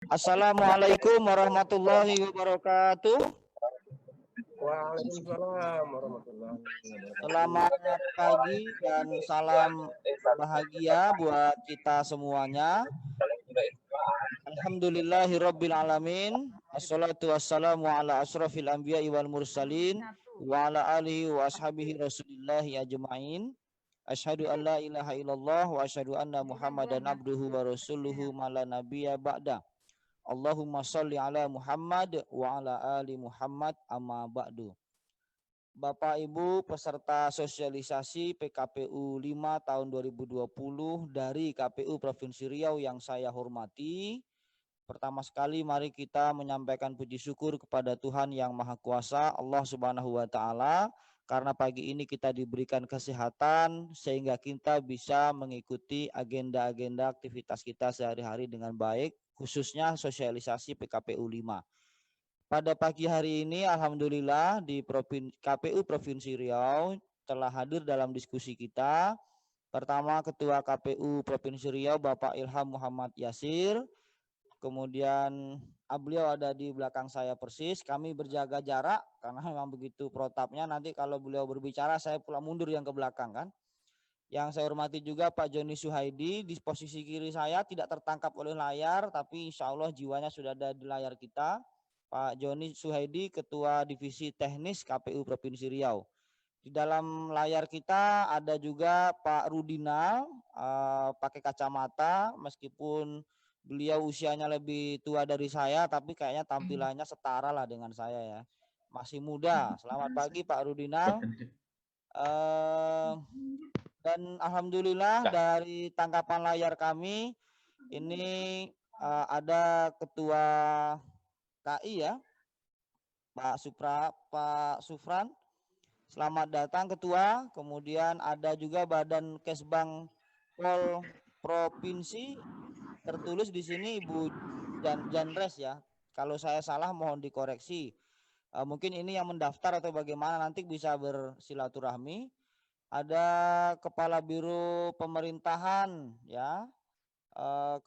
Assalamualaikum warahmatullahi wabarakatuh. Waalaikumsalam warahmatullahi wabarakatuh. Selamat pagi dan salam bahagia buat kita semuanya. Alhamdulillahirabbil alamin. Assalatu wassalamu ala asrofil anbiya'i wal mursalin wa ala alihi wa ashabihi rasulillahi ajma'in. Asyhadu an la ilaha illallah wa asyhadu anna Muhammadan abduhu wa rasuluhu mala nabiyya ba'da. Allahumma sholli ala Muhammad wa ala ali Muhammad amma ba'du. Bapak Ibu peserta sosialisasi PKPU 5 tahun 2020 dari KPU Provinsi Riau yang saya hormati. Pertama sekali mari kita menyampaikan puji syukur kepada Tuhan yang Maha Kuasa, Allah Subhanahu wa taala, karena pagi ini kita diberikan kesehatan sehingga kita bisa mengikuti agenda-agenda aktivitas kita sehari-hari dengan baik, khususnya sosialisasi PKPU 5. Pada pagi hari ini alhamdulillah di KPU Provinsi Riau telah hadir dalam diskusi kita. Pertama Ketua KPU Provinsi Riau Bapak Ilham Muhammad Yasir. Kemudian beliau ada di belakang saya persis. Kami berjaga jarak karena memang begitu protapnya. Nanti kalau beliau berbicara saya pulang mundur yang ke belakang kan. Yang saya hormati juga Pak Joni Suhaidi di posisi kiri saya, tidak tertangkap oleh layar tapi insya Allah jiwanya sudah ada di layar kita. Pak Joni Suhaidi Ketua Divisi Teknis KPU Provinsi Riau. Di dalam layar kita ada juga Pak Rudinal pakai kacamata meskipun beliau usianya lebih tua dari saya, tapi kayaknya tampilannya setara lah dengan saya ya. Masih muda. Selamat pagi Pak Rudinal. Dan alhamdulillah dari tangkapan layar kami ini ada Ketua KI ya, Pak Sufran. Selamat datang Ketua. Kemudian ada juga Badan Kesbang Pol Provinsi. Tertulis di sini Ibu Janres ya. Kalau saya salah mohon dikoreksi. Mungkin ini yang mendaftar atau bagaimana nanti bisa bersilaturahmi. Ada Kepala Biro Pemerintahan ya.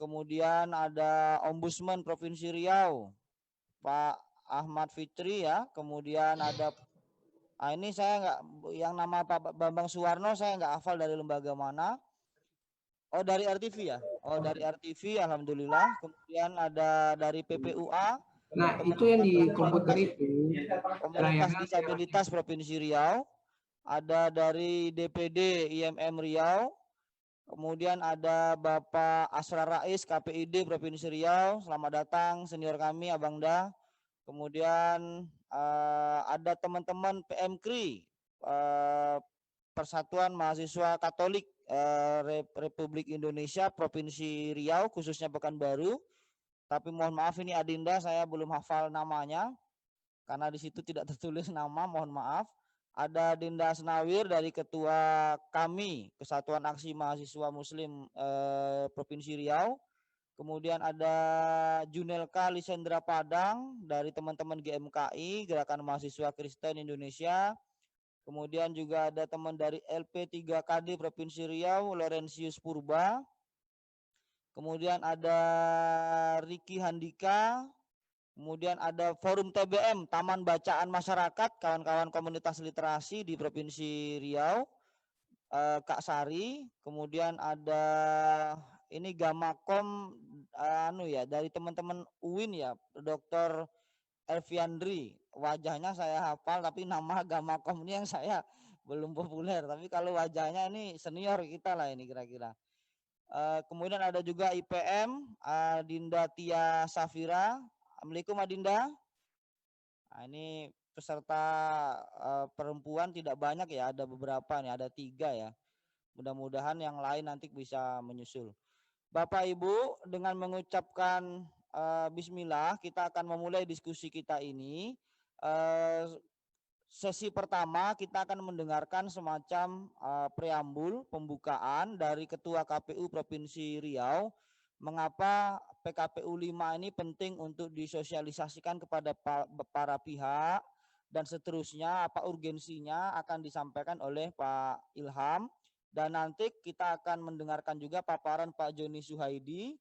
Kemudian ada Ombudsman Provinsi Riau Pak Ahmad Fitri ya. Kemudian ada ini saya nggak, yang nama Pak Bambang Suwarno saya nggak hafal dari lembaga mana. Oh dari RTV ya. Oh dari RTV alhamdulillah. Kemudian ada dari PPUA. Nah itu yang di komputer itu. Komunitas Disabilitas Provinsi Riau. Ada dari DPD IMM Riau. Kemudian ada Bapak Asrar Rais KPID Provinsi Riau. Selamat datang senior kami Abangda. Kemudian ada teman-teman PMKRI Persatuan Mahasiswa Katolik Republik Indonesia Provinsi Riau khususnya Pekanbaru. Tapi mohon maaf ini Adinda saya belum hafal namanya karena di situ tidak tertulis nama, mohon maaf. Ada Dinda Asnawir dari Ketua kami Kesatuan Aksi Mahasiswa Muslim Provinsi Riau. Kemudian ada Junelka Lisendra Padang dari teman-teman GMKI Gerakan Mahasiswa Kristen Indonesia. Kemudian juga ada teman dari LP3KD Provinsi Riau Laurentius Purba. Kemudian ada Riki Handika. Kemudian ada Forum TBM Taman Bacaan Masyarakat kawan-kawan komunitas literasi di Provinsi Riau Kak Sari. Kemudian ada ini Gamakom ya dari teman-teman UIN ya Dr. Elviandri. Wajahnya saya hafal tapi nama Gamakom ini yang saya belum populer. Tapi kalau wajahnya ini senior kita lah ini kira-kira. Kemudian ada juga IPM Dinda Tia Safira. Assalamualaikum Adinda. Nah, ini peserta perempuan tidak banyak ya, ada beberapa nih, ada 3 ya. Mudah-mudahan yang lain nanti bisa menyusul. Bapak Ibu, dengan mengucapkan Bismillah, kita akan memulai diskusi kita ini. Sesi pertama kita akan mendengarkan semacam preambul pembukaan dari Ketua KPU Provinsi Riau. Mengapa PKPU 5 ini penting untuk disosialisasikan kepada para pihak dan seterusnya, apa urgensinya akan disampaikan oleh Pak Ilham. Dan nanti kita akan mendengarkan juga paparan Pak Joni Suhaidi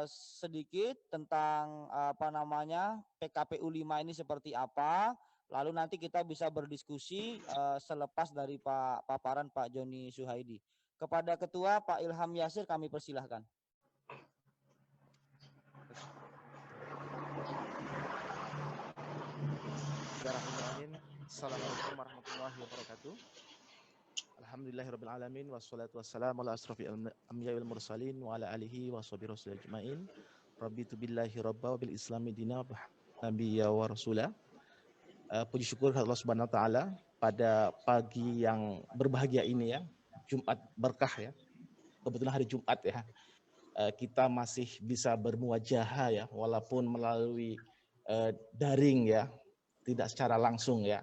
sedikit tentang apa namanya PKPU 5 ini seperti apa. Lalu nanti kita bisa berdiskusi selepas dari paparan Pak Joni Suhaidi. Kepada Ketua Pak Ilham Yasir kami persilahkan. Assalamualaikum warahmatullahi wabarakatuh. Alhamdulillahirrabbilalamin. Wassalatu wassalamu ala asrafil anbiya wal mursalin wa ala alihi wa sahbihi rasul ajma'in. Rabbitu billahi rabba wa bil islami dina wa nabiyya wa rasula. Puji syukur Allah Subhanahu wa taala pada pagi yang berbahagia ini ya. Jumat berkah ya. Kebetulan hari Jumat ya. Kita masih bisa bermuajahah ya walaupun melalui daring ya. Tidak secara langsung ya.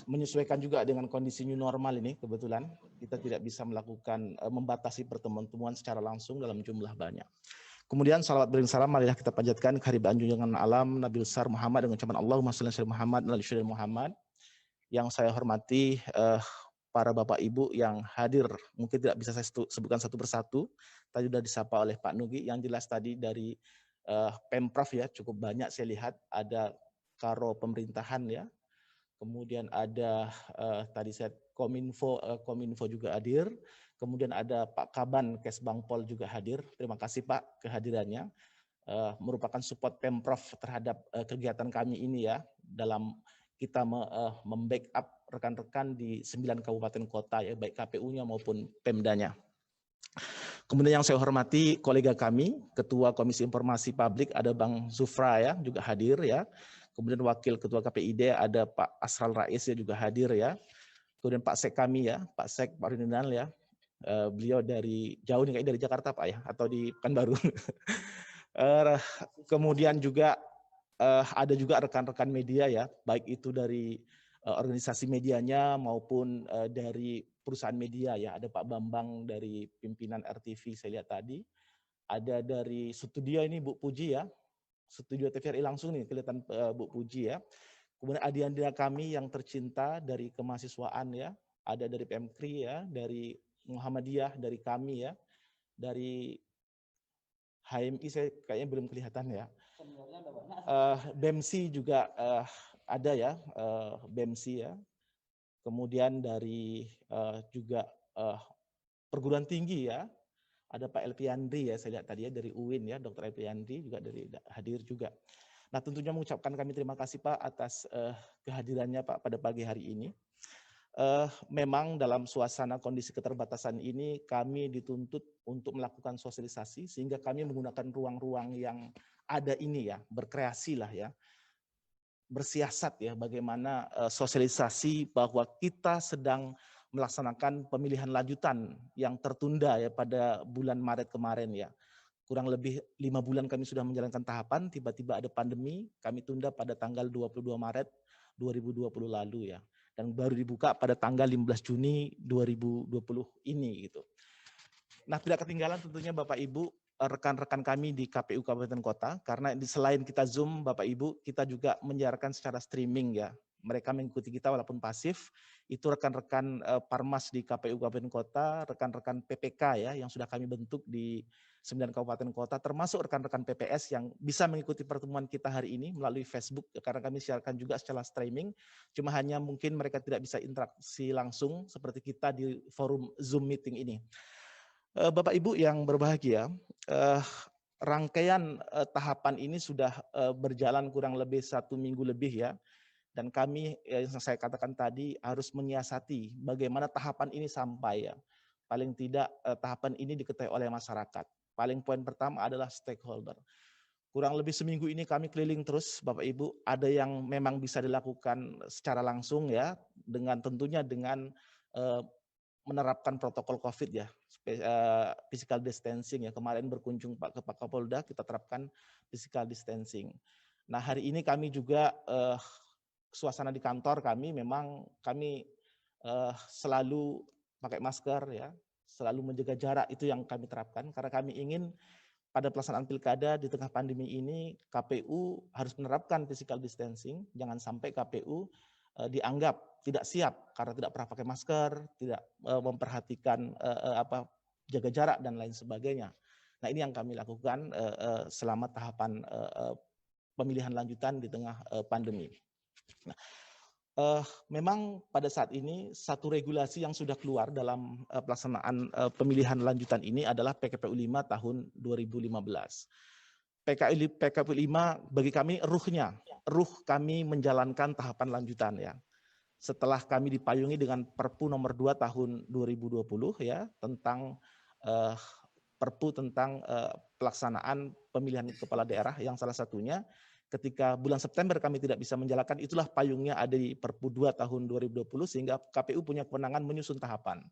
Menyesuaikan juga dengan kondisi new normal ini kebetulan kita tidak bisa melakukan membatasi pertemuan-pertemuan secara langsung dalam jumlah banyak. Kemudian salawat beriring salam marilah kita panjatkan kehadiran junjungan alam Nabi besar Muhammad dengan ucapan Allahumma shalli ala Muhammad wa ala Muhammad. Yang saya hormati para bapak ibu yang hadir, mungkin tidak bisa saya sebutkan satu persatu. Tadi sudah disapa oleh Pak Nugi. Yang jelas tadi dari Pemprov ya cukup banyak saya lihat, ada Karo pemerintahan ya, kemudian ada tadi saya Kominfo juga hadir, kemudian ada Pak Kaban Kesbangpol juga hadir. Terima kasih Pak kehadirannya, merupakan support Pemprov terhadap kegiatan kami ini ya, dalam kita membackup rekan-rekan di 9 kabupaten kota ya, baik KPU-nya maupun Pemdanya. Kemudian yang saya hormati kolega kami, Ketua Komisi Informasi Publik ada Bang Zufra ya, juga hadir ya. Kemudian Wakil Ketua KPID ada Pak Asral Rais ya juga hadir ya. Kemudian Pak Sek kami ya, Pak Sek Pak Rinal ya. Beliau dari jauh nih, kayak dari Jakarta Pak ya, atau di Pekanbaru. Kemudian juga ada juga rekan-rekan media ya, baik itu dari organisasi medianya maupun dari perusahaan media ya. Ada Pak Bambang dari pimpinan RTV saya lihat tadi. Ada dari studio ini Bu Puji ya. Studio TVRI langsung nih kelihatan Bu Puji ya. Kemudian adik-adik kami yang tercinta dari kemahasiswaan ya, ada dari PMKRI ya, dari Muhammadiyah, dari kami ya, dari HMI saya kayaknya belum kelihatan ya. BEMSI juga ada ya, BEMSI ya. Kemudian dari juga perguruan tinggi ya. Ada Pak Elpiandri ya, saya lihat tadi ya dari UIN ya, Dr. Elpiandri juga dari hadir juga. Nah tentunya mengucapkan kami terima kasih Pak atas kehadirannya Pak pada pagi hari ini. Memang dalam suasana kondisi keterbatasan ini kami dituntut untuk melakukan sosialisasi sehingga kami menggunakan ruang-ruang yang ada ini ya, berkreasi lah ya, bersiasat ya bagaimana sosialisasi bahwa kita sedang melaksanakan pemilihan lanjutan yang tertunda ya pada bulan Maret kemarin ya. Kurang lebih 5 bulan kami sudah menjalankan tahapan, tiba-tiba ada pandemi, kami tunda pada tanggal 22 Maret 2020 lalu ya. Dan baru dibuka pada tanggal 15 Juni 2020 ini gitu. Nah, tidak ketinggalan tentunya Bapak Ibu, rekan-rekan kami di KPU Kabupaten Kota, karena selain kita Zoom Bapak Ibu, kita juga menyiarkan secara streaming ya. Mereka mengikuti kita walaupun pasif. Itu rekan-rekan Parmas di KPU Kabupaten Kota, rekan-rekan PPK ya yang sudah kami bentuk di 9 kabupaten kota, termasuk rekan-rekan PPS yang bisa mengikuti pertemuan kita hari ini melalui Facebook karena kami siarkan juga secara streaming. Cuma hanya mungkin mereka tidak bisa interaksi langsung seperti kita di forum Zoom meeting ini. Bapak Ibu yang berbahagia, rangkaian tahapan ini sudah berjalan kurang lebih 1 minggu lebih ya. Dan kami yang saya katakan tadi harus menyiasati bagaimana tahapan ini sampai ya. Paling tidak tahapan ini diketahui oleh masyarakat. Paling poin pertama adalah stakeholder. Kurang lebih seminggu ini kami keliling terus Bapak Ibu. Ada yang memang bisa dilakukan secara langsung ya. Dengan tentunya dengan menerapkan protokol COVID ya. Physical distancing ya. Kemarin berkunjung ke Pak Kapolda kita terapkan physical distancing. Nah hari ini kami juga suasana di kantor kami memang kami selalu pakai masker ya, selalu menjaga jarak, itu yang kami terapkan karena kami ingin pada pelaksanaan pilkada di tengah pandemi ini KPU harus menerapkan physical distancing, jangan sampai KPU dianggap tidak siap karena tidak pernah pakai masker, tidak memperhatikan jaga jarak dan lain sebagainya. Nah, ini yang kami lakukan selama tahapan pemilihan lanjutan di tengah pandemi. Nah, memang pada saat ini satu regulasi yang sudah keluar dalam pelaksanaan pemilihan lanjutan ini adalah PKPU 5 tahun 2015. PKPU 5 bagi kami ruh kami menjalankan tahapan lanjutan ya. Setelah kami dipayungi dengan Perpu nomor 2 tahun 2020 ya tentang Perpu tentang pelaksanaan pemilihan kepala daerah yang salah satunya ketika bulan September kami tidak bisa menjalankan, itulah payungnya ada di Perpu 2 tahun 2020 sehingga KPU punya kewenangan menyusun tahapan.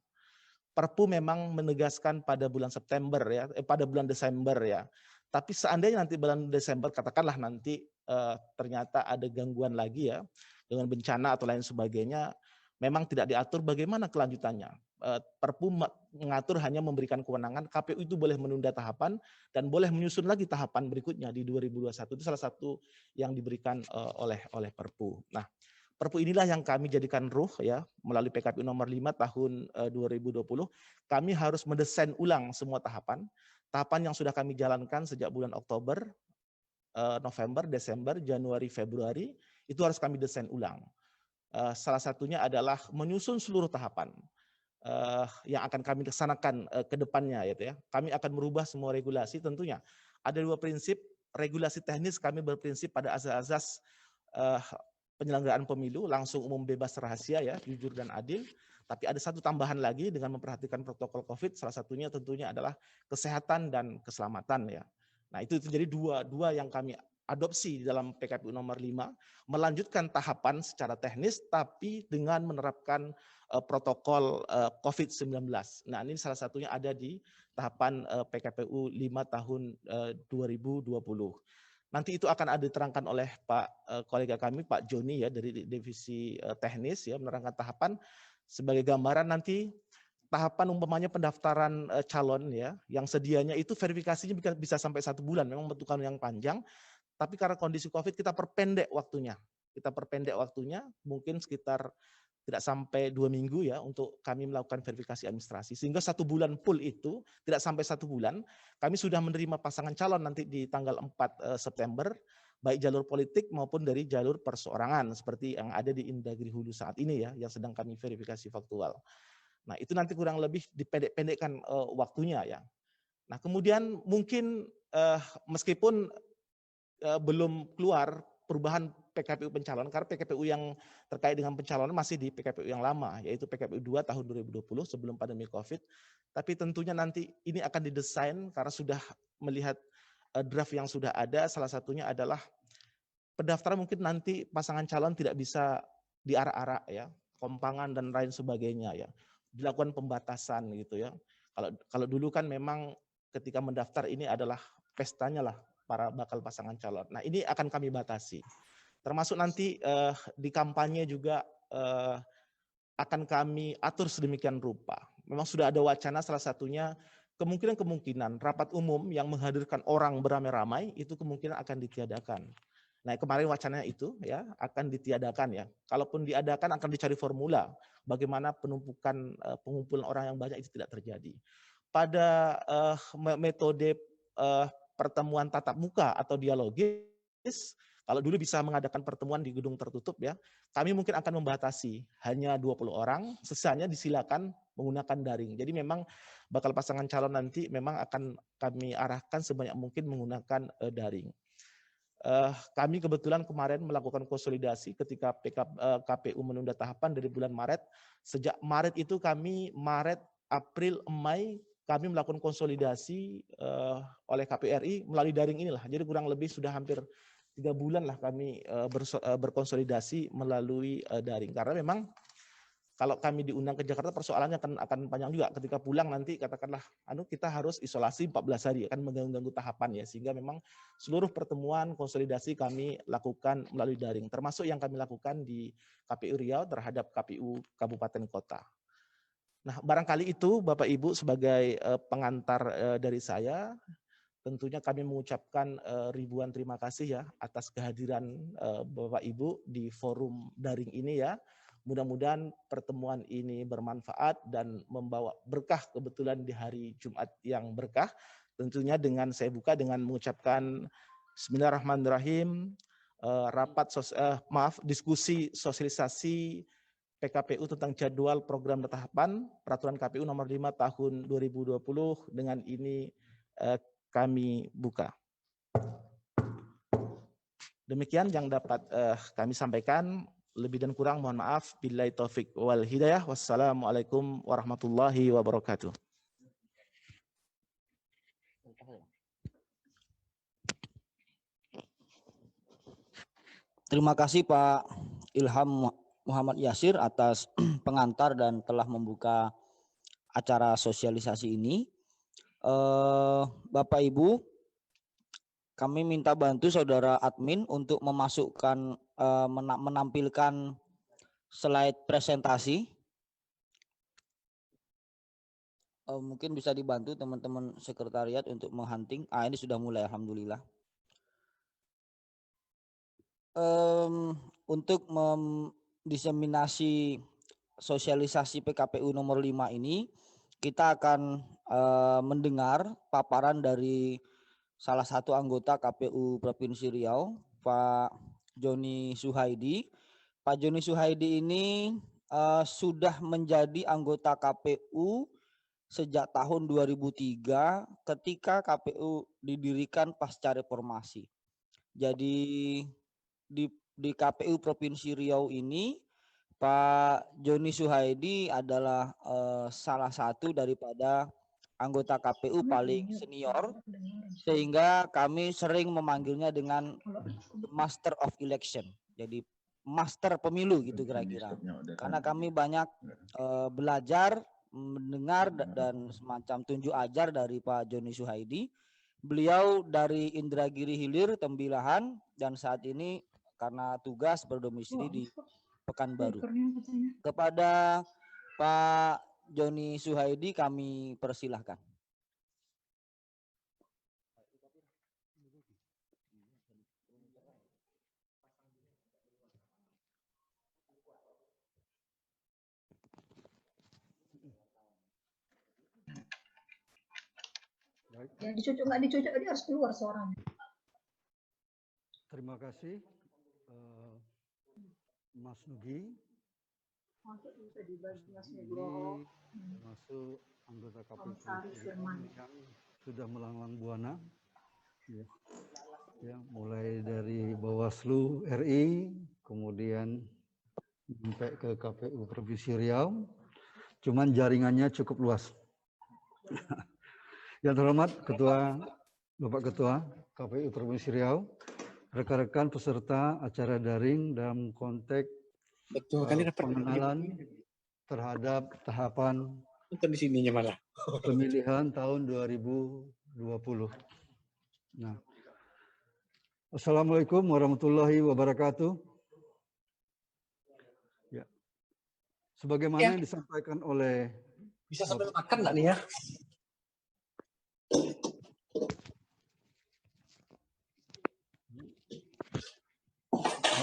Perpu memang menegaskan pada bulan September ya, pada bulan Desember ya. Tapi seandainya nanti bulan Desember katakanlah nanti ternyata ada gangguan lagi ya dengan bencana atau lain sebagainya, memang tidak diatur bagaimana kelanjutannya. Perpu mengatur hanya memberikan kewenangan, KPU itu boleh menunda tahapan dan boleh menyusun lagi tahapan berikutnya di 2021. Itu salah satu yang diberikan oleh Perpu. Nah, Perpu inilah yang kami jadikan ruh ya melalui PKPU nomor 5 tahun 2020. Kami harus mendesain ulang semua tahapan. Tahapan yang sudah kami jalankan sejak bulan Oktober, November, Desember, Januari, Februari, itu harus kami desain ulang. Salah satunya adalah menyusun seluruh tahapan yang akan kami laksanakan ke depannya ya. Kami akan merubah semua regulasi tentunya. Ada dua prinsip, regulasi teknis kami berprinsip pada asas-asas penyelenggaraan pemilu langsung umum bebas rahasia ya, jujur dan adil. Tapi ada satu tambahan lagi dengan memperhatikan protokol COVID, salah satunya tentunya adalah kesehatan dan keselamatan ya. Nah itu jadi dua yang kami adopsi di dalam PKPU nomor 5, melanjutkan tahapan secara teknis tapi dengan menerapkan protokol COVID-19. Nah ini salah satunya ada di tahapan PKPU 5 tahun 2020. Nanti itu akan ada diterangkan oleh Pak kolega kami, Pak Joni ya dari divisi teknis ya menerangkan tahapan. Sebagai gambaran nanti tahapan umpamanya pendaftaran calon ya, yang sedianya itu verifikasinya bisa sampai 1 bulan, memang bentukan yang panjang. Tapi karena kondisi COVID kita perpendek waktunya. Mungkin sekitar tidak sampai 2 minggu ya untuk kami melakukan verifikasi administrasi. Sehingga 1 bulan full itu, tidak sampai 1 bulan, kami sudah menerima pasangan calon nanti di tanggal 4 September, baik jalur politik maupun dari jalur perseorangan, seperti yang ada di Indagri Hulu saat ini ya, yang sedang kami verifikasi faktual. Nah itu nanti kurang lebih dipendek-pendekkan waktunya ya. Nah kemudian mungkin meskipun belum keluar perubahan PKPU pencalonan, karena PKPU yang terkait dengan pencalonan masih di PKPU yang lama, yaitu PKPU 2 tahun 2020 sebelum pandemi COVID. Tapi tentunya nanti ini akan didesain karena sudah melihat draft yang sudah ada, salah satunya adalah pendaftaran mungkin nanti pasangan calon tidak bisa diarak-arak ya, kompangan dan lain sebagainya ya. Dilakukan pembatasan gitu ya. Kalau dulu kan memang ketika mendaftar ini adalah pestanya lah para bakal pasangan calon. Nah ini akan kami batasi. Termasuk nanti di kampanye juga akan kami atur sedemikian rupa. Memang sudah ada wacana salah satunya kemungkinan rapat umum yang menghadirkan orang beramai-ramai itu kemungkinan akan ditiadakan. Nah kemarin wacananya itu ya akan ditiadakan ya. Kalaupun diadakan akan dicari formula bagaimana penumpukan pengumpulan orang yang banyak itu tidak terjadi. Pada metode pertemuan tatap muka atau dialogis, kalau dulu bisa mengadakan pertemuan di gedung tertutup ya, kami mungkin akan membatasi hanya 20 orang, sisanya disilakan menggunakan daring. Jadi memang bakal pasangan calon nanti memang akan kami arahkan sebanyak mungkin menggunakan daring. Kami kebetulan kemarin melakukan konsolidasi ketika KPU menunda tahapan dari bulan Maret. Sejak Maret itu kami Maret, April, Mei kami melakukan konsolidasi oleh KPU RI melalui daring inilah. Jadi kurang lebih sudah hampir 3 bulan lah kami berkonsolidasi melalui daring. Karena memang kalau kami diundang ke Jakarta persoalannya akan panjang juga. Ketika pulang nanti katakanlah kita harus isolasi 14 hari, akan mengganggu tahapan ya. Sehingga memang seluruh pertemuan konsolidasi kami lakukan melalui daring. Termasuk yang kami lakukan di KPU Riau terhadap KPU Kabupaten Kota. Nah barangkali itu Bapak Ibu sebagai pengantar dari saya. Tentunya kami mengucapkan ribuan terima kasih ya atas kehadiran Bapak Ibu di forum daring ini ya. Mudah-mudahan pertemuan ini bermanfaat dan membawa berkah kebetulan di hari Jumat yang berkah. Tentunya dengan saya buka dengan mengucapkan Bismillahirrahmanirrahim, diskusi sosialisasi PKPU tentang jadwal program dan tahapan Peraturan KPU nomor 5 tahun 2020 dengan ini kami buka. Demikian yang dapat kami sampaikan. Lebih dan kurang mohon maaf. Billahi taufik wal hidayah. Wassalamualaikum warahmatullahi wabarakatuh. Terima kasih Pak Ilham Muhammad Yasir atas pengantar dan telah membuka acara sosialisasi ini. Bapak Ibu, kami minta bantu saudara admin untuk memasukkan menampilkan slide presentasi. Mungkin bisa dibantu teman-teman sekretariat untuk menghunting. Ini sudah mulai, alhamdulillah. Untuk diseminasi sosialisasi PKPU nomor 5 ini, kita akan mendengar paparan dari salah satu anggota KPU Provinsi Riau, Pak Joni Suhaidi. Pak Joni Suhaidi ini sudah menjadi anggota KPU sejak tahun 2003 ketika KPU didirikan pasca reformasi. Jadi di KPU Provinsi Riau ini Pak Joni Suhaidi adalah salah satu daripada anggota KPU paling senior, sehingga kami sering memanggilnya dengan Master of Election, jadi Master Pemilu gitu kira-kira. Karena kami banyak belajar, mendengar dan semacam tunjuk ajar dari Pak Joni Suhaidi. Beliau dari Indragiri Hilir, Tembilahan, dan saat ini karena tugas berdomisili di Pekanbaru. Kepada Pak Joni Suhaidi kami persilahkan. Ya, dicucuk nggak dicucuk, dia harus keluar suaranya. Terima kasih Mas Nugi. Masuk anggota KPU yang sudah melanglang buana, ya, mulai dari Bawaslu RI, kemudian sampai ke KPU Provinsi Riau. Cuman jaringannya cukup luas. Yang terhormat Bapak Ketua KPU Provinsi Riau, rekan-rekan peserta acara daring dalam konteks pengenalan terhadap tahapan di sininya malah pemilihan tahun 2020. Nah, Assalamualaikum warahmatullahi wabarakatuh. Ya, sebagaimana yang disampaikan oleh bisa sambil makan nggak nih ya?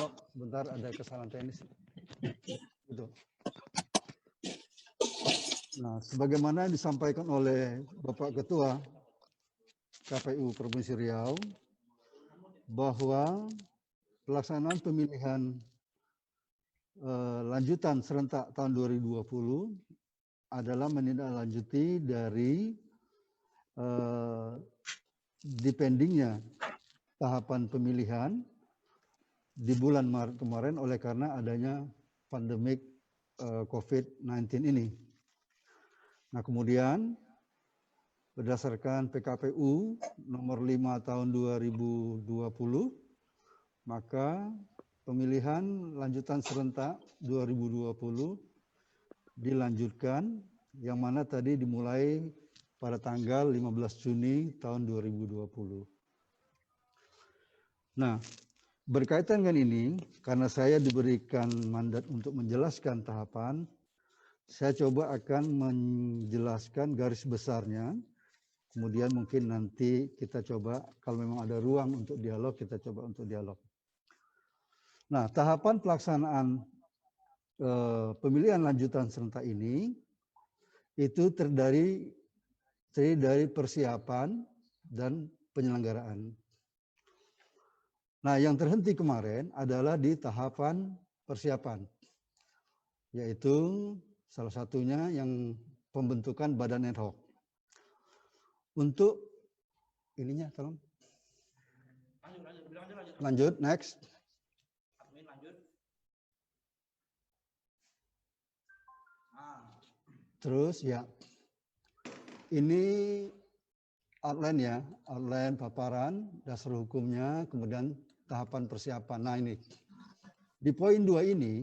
Oh, bentar, ada kesalahan teknis. Gitu. Nah, sebagaimana disampaikan oleh Bapak Ketua KPU Provinsi Riau, bahwa pelaksanaan pemilihan lanjutan serentak tahun 2020 adalah menindaklanjuti dari dipendingnya tahapan pemilihan di bulan Maret kemarin oleh karena adanya pandemik COVID-19 ini. Nah, kemudian berdasarkan PKPU nomor 5 tahun 2020, maka pemilihan lanjutan serentak 2020 dilanjutkan, yang mana tadi dimulai pada tanggal 15 Juni tahun 2020. Nah, berkaitan dengan ini, karena saya diberikan mandat untuk menjelaskan tahapan, saya coba akan menjelaskan garis besarnya. Kemudian mungkin nanti kita coba, kalau memang ada ruang untuk dialog, kita coba untuk dialog. Nah, tahapan pelaksanaan pemilihan lanjutan serentak ini, itu terdiri dari persiapan dan penyelenggaraan. Nah, yang terhenti kemarin adalah di tahapan persiapan, yaitu salah satunya yang pembentukan badan ad hoc. Untuk ininya, tolong. Lanjut, next. Terus ya, ini outline ya, outline paparan, dasar hukumnya, kemudian tahapan persiapan. Nah ini, di poin 2 ini,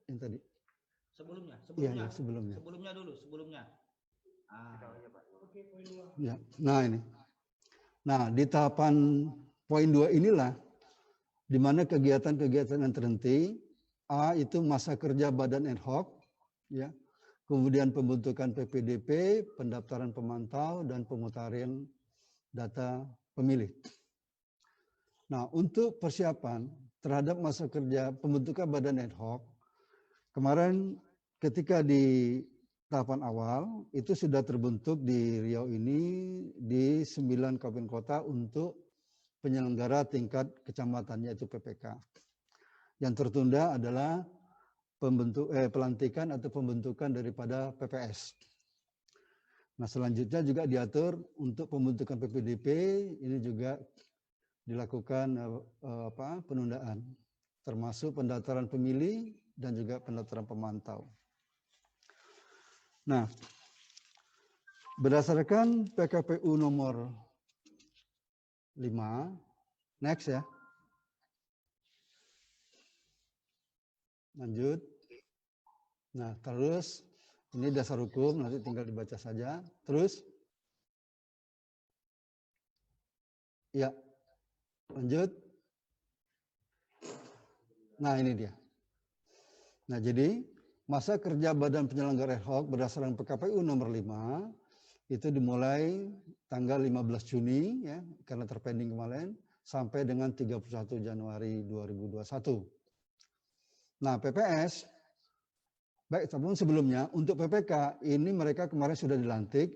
yang tadi. Sebelumnya. Iya, sebelumnya. Sebelumnya dulu, sebelumnya. Ya, nah ini. Nah, di tahapan poin 2 inilah di mana kegiatan-kegiatan yang terhenti, A itu masa kerja badan ad hoc, ya. Kemudian pembentukan PPDP, pendaftaran pemantau dan pemutaran data pemilih. Nah, untuk persiapan terhadap masa kerja pembentukan badan ad hoc, kemarin ketika di tahapan awal itu sudah terbentuk di Riau ini di 9 kabupaten kota untuk penyelenggara tingkat kecamatan, yaitu PPK. Yang tertunda adalah pelantikan atau pembentukan daripada PPS. Nah, selanjutnya juga diatur untuk pembentukan PPDP, ini juga dilakukan penundaan, termasuk pendaftaran pemilih dan juga pendaftaran pemantau. Nah, berdasarkan PKPU nomor 5, next ya. Lanjut. Nah, terus ini dasar hukum, nanti tinggal dibaca saja. Terus. Ya. Lanjut. Nah, ini dia. Nah, jadi masa kerja Badan Penyelenggara ad hoc berdasarkan PKPU nomor 5 itu dimulai tanggal 15 Juni ya, karena terpending kemarin sampai dengan 31 Januari 2021. Nah, PPS baik sebelumnya untuk PPK ini mereka kemarin sudah dilantik,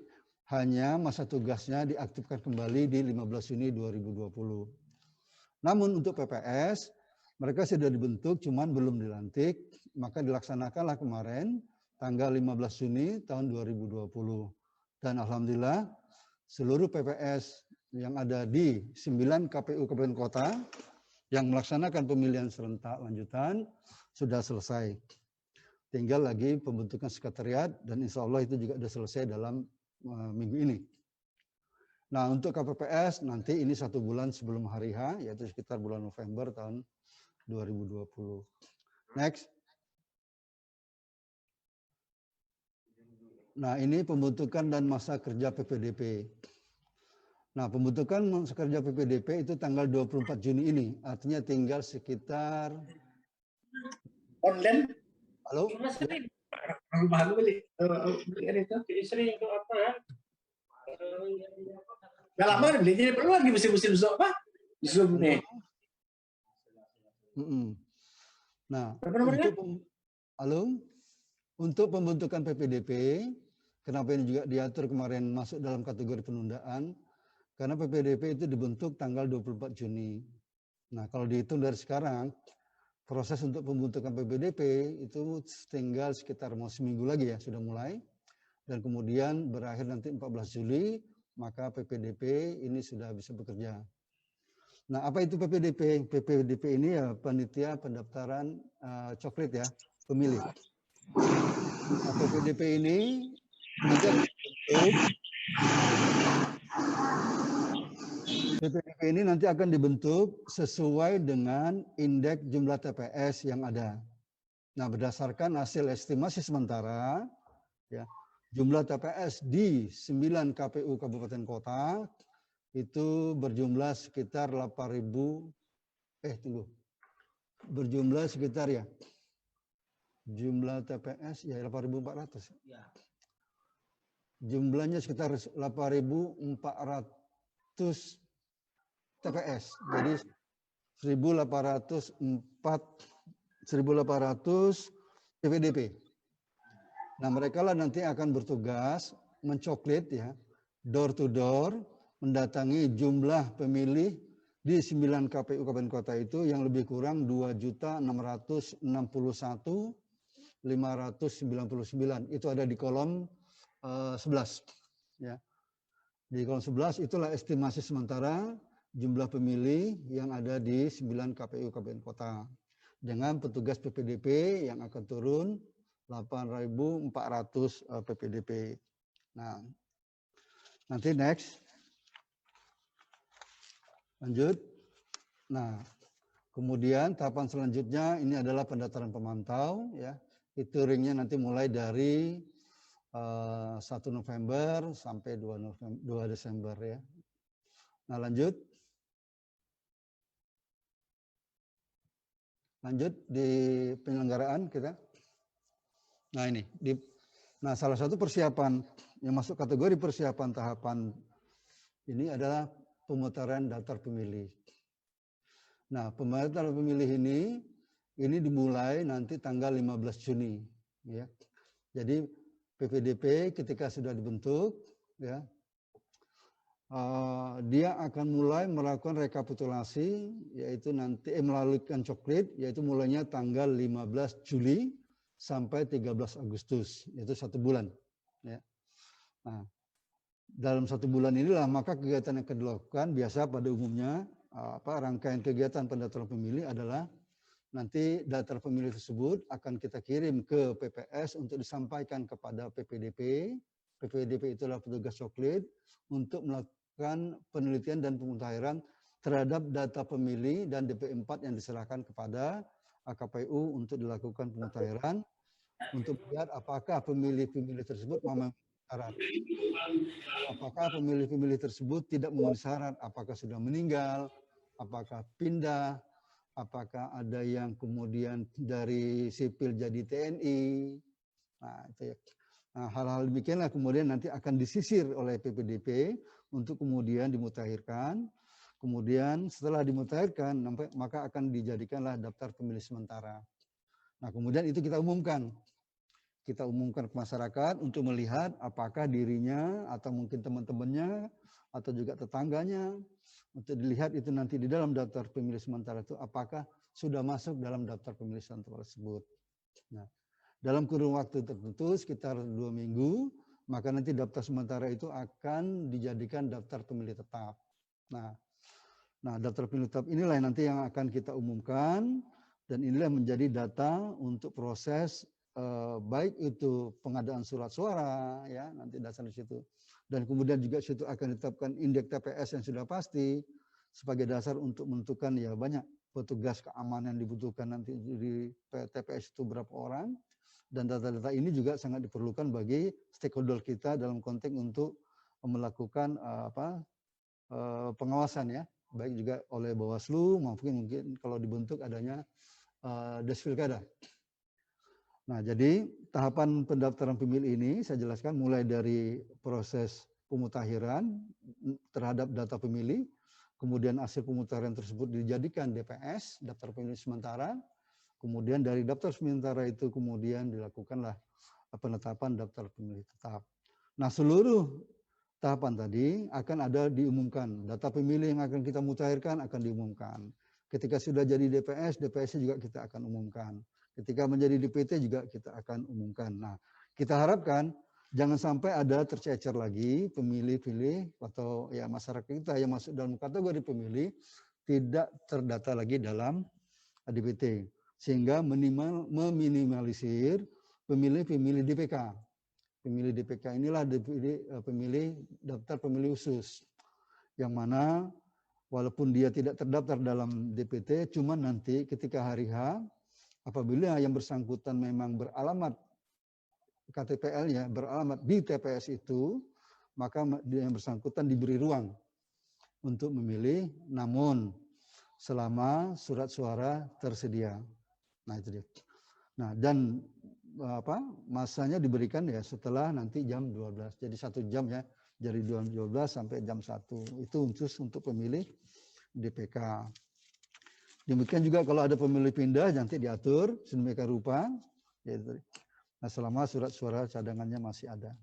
hanya masa tugasnya diaktifkan kembali di 15 Juni 2020. Namun untuk PPS mereka sudah dibentuk cuman belum dilantik, maka dilaksanakanlah kemarin tanggal 15 Juni tahun 2020. Dan alhamdulillah seluruh PPS yang ada di 9 KPU kabupaten kota yang melaksanakan pemilihan serentak lanjutan sudah selesai. Tinggal lagi pembentukan sekretariat dan insya Allah itu juga sudah selesai dalam minggu ini. Nah, untuk KPPS nanti ini 1 bulan sebelum hari H, yaitu sekitar bulan November tahun 2020. Next. Nah, ini pembentukan dan masa kerja PPDP. Nah, pembentukan masa kerja PPDP itu tanggal 24 Juni ini, artinya tinggal sekitar Online. Halo? Bahan beli. Itu istri itu apa ya? Gak lama beli, jadi perlu lagi musim-musim apa? Zoom nih. Nah, halo? Untuk pembentukan PPDP, kenapa ini juga diatur kemarin masuk dalam kategori penundaan? Karena PPDP itu dibentuk tanggal 24 Juni. Nah, kalau dihitung dari sekarang, proses untuk pembentukan PPDP itu tinggal sekitar mau seminggu lagi ya, sudah mulai. Dan kemudian berakhir nanti 14 Juli, maka PPDP ini sudah bisa bekerja. Nah, apa itu PPDP? PPDP ini ya panitia pendaftaran coklit ya, pemilih. Nah, PPDP ini nanti akan dibentuk. PPDP ini nanti akan dibentuk sesuai dengan indeks jumlah TPS yang ada. Nah, berdasarkan hasil estimasi sementara, ya, jumlah TPS di 9 KPU kabupaten kota itu berjumlah sekitar 8.000, berjumlah sekitar ya, jumlah TPS ya 8.400. Ya. Jumlahnya sekitar 8.400 TPS. Jadi 1.800 PPDP. Nah, mereka lah nanti akan bertugas mencoklit ya, door to door, mendatangi jumlah pemilih di 9 KPU kabupaten kota itu yang lebih kurang 2.661.599. Itu ada di kolom 11 ya. Di kolom 11 itulah estimasi sementara jumlah pemilih yang ada di 9 KPU kabupaten kota dengan petugas PPDP yang akan turun 8.400 PPDP. Nah, nanti next. Lanjut. Nah, kemudian tahapan selanjutnya ini adalah pendaftaran pemantau ya. Itu ringnya nanti mulai dari 1 November sampai 2 Desember ya. Nah, lanjut. Lanjut di penyelenggaraan kita. Nah, ini nah salah satu persiapan yang masuk kategori persiapan tahapan ini adalah pemutaran daftar pemilih. Nah, pemutaran pemilih ini dimulai nanti tanggal 15 Juni ya. Jadi PPDP ketika sudah dibentuk ya, dia akan mulai melakukan rekapitulasi yaitu nanti melakukan coklit yaitu mulainya tanggal 15 Juli sampai 13 Agustus, yaitu 1 bulan. Ya. Nah, dalam 1 bulan inilah maka kegiatan yang dilakukan biasa pada umumnya rangkaian kegiatan pendaftaran pemilih adalah nanti daftar pemilih tersebut akan kita kirim ke PPS untuk disampaikan kepada PPDP. PPDP itulah petugas coklit untuk melakukan penelitian dan pemutahiran terhadap data pemilih dan DP4 yang diserahkan kepada KPU untuk dilakukan pemutahiran untuk melihat apakah pemilih-pemilih tersebut memenuhi syarat. Apakah pemilih-pemilih tersebut tidak memenuhi syarat, apakah sudah meninggal, apakah pindah, apakah ada yang kemudian dari sipil jadi TNI. Nah, itu ya. Nah, hal-hal demikianlah kemudian nanti akan disisir oleh PPDP untuk kemudian dimutakhirkan. Kemudian setelah dimutakhirkan maka akan dijadikanlah daftar pemilih sementara. Nah, kemudian itu kita umumkan. Kita umumkan ke masyarakat untuk melihat apakah dirinya atau mungkin teman-temannya atau juga tetangganya untuk dilihat itu nanti di dalam daftar pemilih sementara itu apakah sudah masuk dalam daftar pemilih sementara tersebut. Nah, dalam kurun waktu tertentu sekitar 2 minggu, maka nanti daftar sementara itu akan dijadikan daftar pemilih tetap. Nah, daftar pemilih tetap inilah nanti yang akan kita umumkan dan inilah menjadi data untuk proses baik itu pengadaan surat suara ya nanti dasar di situ dan kemudian juga situ akan ditetapkan indeks TPS yang sudah pasti sebagai dasar untuk menentukan ya banyak petugas keamanan dibutuhkan nanti di TPS itu berapa orang dan data-data ini juga sangat diperlukan bagi stakeholder kita dalam konteks untuk melakukan pengawasan ya baik juga oleh Bawaslu maupun mungkin kalau dibentuk adanya Despilkada. Nah, jadi tahapan pendaftaran pemilih ini saya jelaskan mulai dari proses pemutakhiran terhadap data pemilih, kemudian hasil pemutahiran tersebut dijadikan DPS, daftar pemilih sementara, kemudian dari daftar sementara itu kemudian dilakukanlah penetapan daftar pemilih tetap. Nah, seluruh tahapan tadi akan ada diumumkan, data pemilih yang akan kita mutakhirkan akan diumumkan. Ketika sudah jadi DPS, DPS-nya juga kita akan umumkan. Ketika menjadi DPT juga kita akan umumkan. Nah, kita harapkan jangan sampai ada tercecer lagi pemilih-pilih atau ya masyarakat kita yang masuk dalam kategori pemilih tidak terdata lagi dalam DPT. Sehingga meminimalisir pemilih-pemilih DPK. Pemilih DPK inilah pemilih daftar pemilih khusus. Yang mana walaupun dia tidak terdaftar dalam DPT, cuman nanti ketika hari H, apabila yang bersangkutan memang beralamat KTPL-nya, beralamat di TPS itu, maka yang bersangkutan diberi ruang untuk memilih, namun selama surat suara tersedia. Nah, itu dia. Nah, dan masanya diberikan ya setelah nanti jam 12. Jadi 1 jam ya, dari jam 12 sampai jam 1. Itu khusus untuk pemilih DPK. Demikian juga kalau ada pemilih pindah nanti diatur sedemikian rupa. Nah, selama surat suara cadangannya masih ada.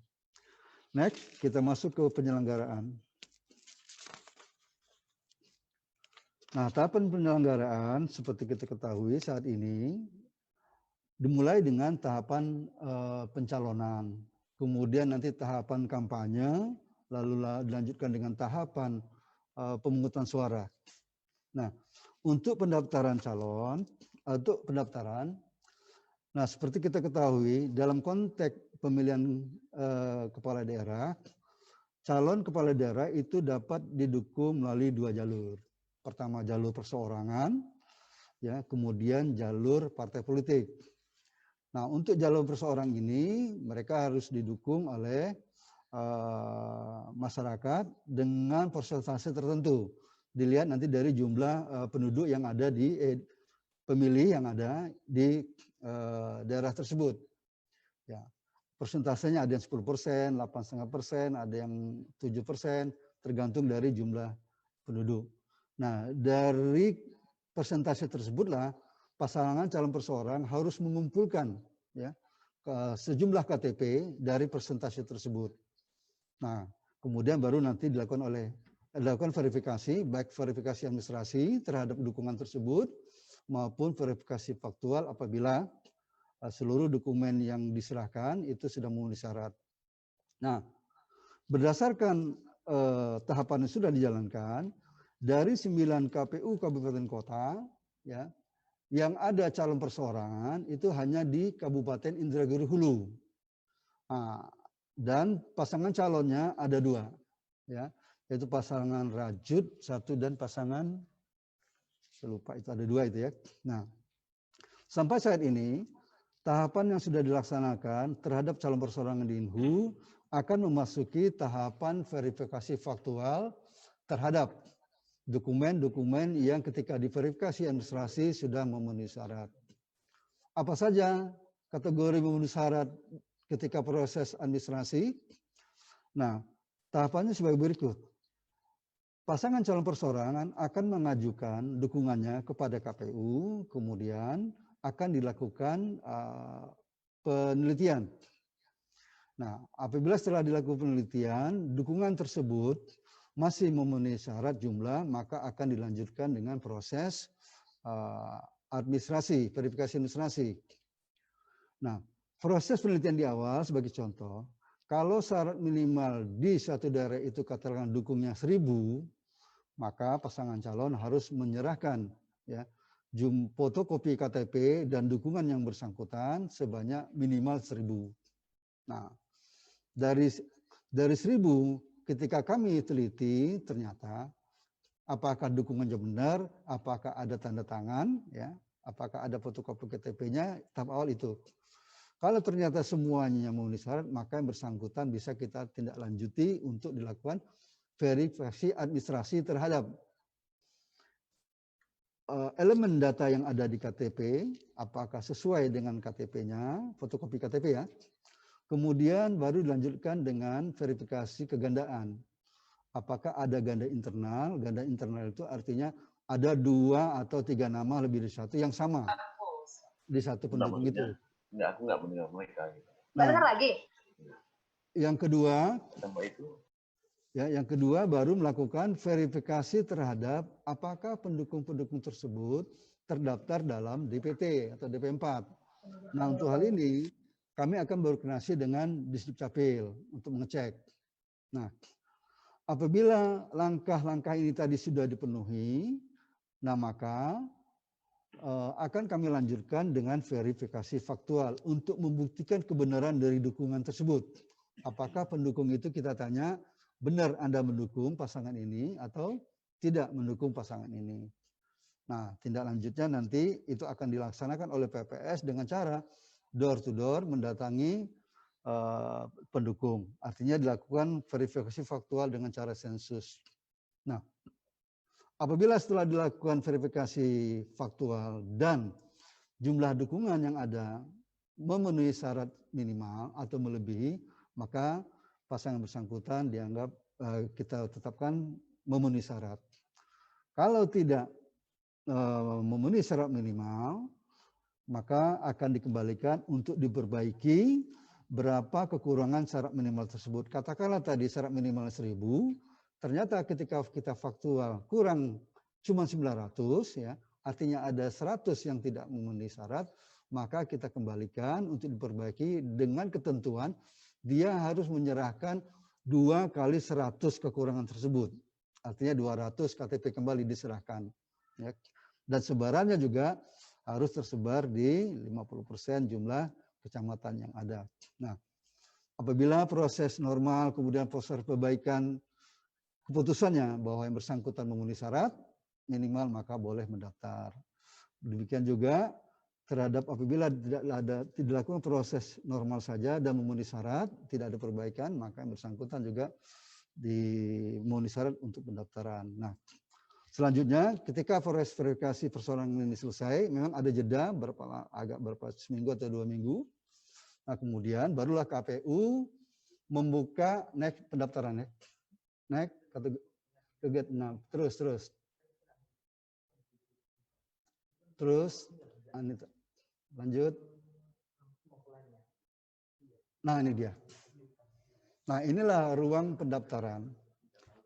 Next, kita masuk ke penyelenggaraan. Nah, tahapan penyelenggaraan seperti kita ketahui saat ini dimulai dengan tahapan pencalonan, kemudian nanti tahapan kampanye, lalu dilanjutkan dengan tahapan pemungutan suara. Nah, untuk pendaftaran calon, untuk pendaftaran, nah seperti kita ketahui dalam konteks pemilihan kepala daerah, calon kepala daerah itu dapat didukung melalui 2 jalur. Pertama jalur perseorangan, ya, kemudian jalur partai politik. Nah, untuk jalur perseorangan ini mereka harus didukung oleh masyarakat dengan persentase tertentu. Dilihat nanti dari jumlah penduduk yang ada di pemilih yang ada di daerah tersebut. Ya, persentasenya ada yang 10%, 8,5%, ada yang 7%, tergantung dari jumlah penduduk. Nah, dari persentase tersebutlah pasangan calon perseorangan harus mengumpulkan ya sejumlah KTP dari persentase tersebut. Nah, kemudian baru nanti dilakukan verifikasi, baik verifikasi administrasi terhadap dukungan tersebut maupun verifikasi faktual apabila seluruh dokumen yang diserahkan itu sudah memenuhi syarat. Nah, berdasarkan tahapan yang sudah dijalankan, dari 9 KPU kabupaten kota, ya, yang ada calon perseorangan itu hanya di Kabupaten Indragiri Hulu. Nah, dan pasangan calonnya ada 2, ya, yaitu pasangan Rajut 1 dan pasangan, saya lupa itu ada 2 itu ya. Nah, sampai saat ini tahapan yang sudah dilaksanakan terhadap calon perseorangan di Inhu akan memasuki tahapan verifikasi faktual terhadap dokumen-dokumen yang ketika diverifikasi administrasi sudah memenuhi syarat. Apa saja kategori memenuhi syarat ketika proses administrasi? Nah, tahapannya sebagai berikut. Pasangan calon perseorangan akan mengajukan dukungannya kepada KPU, kemudian akan dilakukan penelitian. Nah, apabila setelah dilakukan penelitian, dukungan tersebut masih memenuhi syarat jumlah, maka akan dilanjutkan dengan proses administrasi, verifikasi administrasi. Nah, proses penelitian di awal sebagai contoh, kalau syarat minimal di suatu daerah itu katakan dukungnya 1000, maka pasangan calon harus menyerahkan ya fotokopi KTP dan dukungan yang bersangkutan sebanyak minimal 1000. Nah, dari 1000 ketika kami teliti ternyata apakah dukungannya benar, apakah ada tanda tangan, ya, apakah ada fotokopi KTP-nya, tahap awal itu. Kalau ternyata semuanya memenuhi syarat, maka yang bersangkutan bisa kita tindak lanjuti untuk dilakukan verifikasi administrasi terhadap elemen data yang ada di KTP, apakah sesuai dengan KTP-nya, fotokopi KTP ya. Kemudian baru dilanjutkan dengan verifikasi kegandaan. Apakah ada ganda internal? Ganda internal itu artinya ada 2 atau 3 nama lebih dari 1 yang sama di satu pendukung itu. Enggak, aku enggak mendengar mereka. Gitu. Dengar lagi. Yang kedua, yang kedua baru melakukan verifikasi terhadap apakah pendukung-pendukung tersebut terdaftar dalam DPT atau DP4. Nah, untuk hal ini kami akan berkoordinasi dengan Disdukcapil untuk mengecek. Nah, apabila langkah-langkah ini tadi sudah dipenuhi, nah maka akan kami lanjutkan dengan verifikasi faktual untuk membuktikan kebenaran dari dukungan tersebut. Apakah pendukung itu kita tanya, benar Anda mendukung pasangan ini atau tidak mendukung pasangan ini. Nah, tindak lanjutnya nanti itu akan dilaksanakan oleh PPS dengan cara door to door mendatangi pendukung. Artinya dilakukan verifikasi faktual dengan cara sensus. Nah, apabila setelah dilakukan verifikasi faktual dan jumlah dukungan yang ada memenuhi syarat minimal atau melebihi, maka pasangan bersangkutan dianggap kita tetapkan memenuhi syarat. Kalau tidak memenuhi syarat minimal, maka akan dikembalikan untuk diperbaiki berapa kekurangan syarat minimal tersebut. Katakanlah tadi syarat minimal 1.000, ternyata ketika kita faktual kurang cuma 900 ya, artinya ada 100 yang tidak memenuhi syarat, maka kita kembalikan untuk diperbaiki dengan ketentuan dia harus menyerahkan 2 kali 100 kekurangan tersebut. Artinya 200 KTP kembali diserahkan. Ya. Dan sebarannya juga harus tersebar di 50% jumlah kecamatan yang ada. Nah, apabila proses normal, kemudian proses perbaikan keputusannya bahwa yang bersangkutan memenuhi syarat minimal, maka boleh mendaftar. Demikian juga terhadap apabila tidak dilakukan proses normal saja dan memenuhi syarat, tidak ada perbaikan, maka yang bersangkutan juga memenuhi syarat untuk pendaftaran. Nah, selanjutnya ketika proses verifikasi persoalan ini selesai, memang ada jeda berapa seminggu atau 2 minggu. Nah, kemudian barulah KPU membuka pendaftaran. Naik ke gate 6. Terus lanjut. Nah, ini dia. Nah, inilah ruang pendaftaran.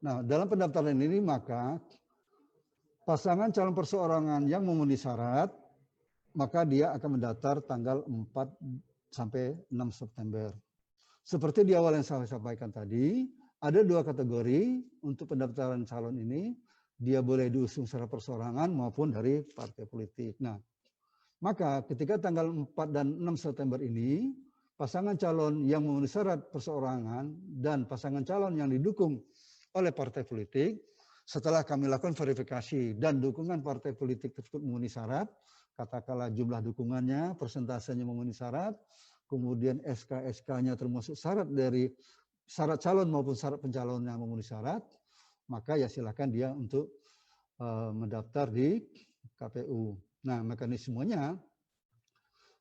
Nah, dalam pendaftaran ini maka pasangan calon perseorangan yang memenuhi syarat, maka dia akan mendaftar tanggal 4 sampai 6 September. Seperti di awal yang saya sampaikan tadi, ada 2 kategori untuk pendaftaran calon ini. Dia boleh diusung secara perseorangan maupun dari partai politik. Nah, maka ketika tanggal 4 dan 6 September ini, pasangan calon yang memenuhi syarat perseorangan dan pasangan calon yang didukung oleh partai politik, setelah kami lakukan verifikasi dan dukungan partai politik tersebut memenuhi syarat, katakanlah jumlah dukungannya, persentasenya memenuhi syarat, kemudian SK-SK-nya termasuk syarat dari syarat calon maupun syarat pencalon yang memenuhi syarat, maka ya silakan dia untuk mendaftar di KPU. Nah, mekanismenya,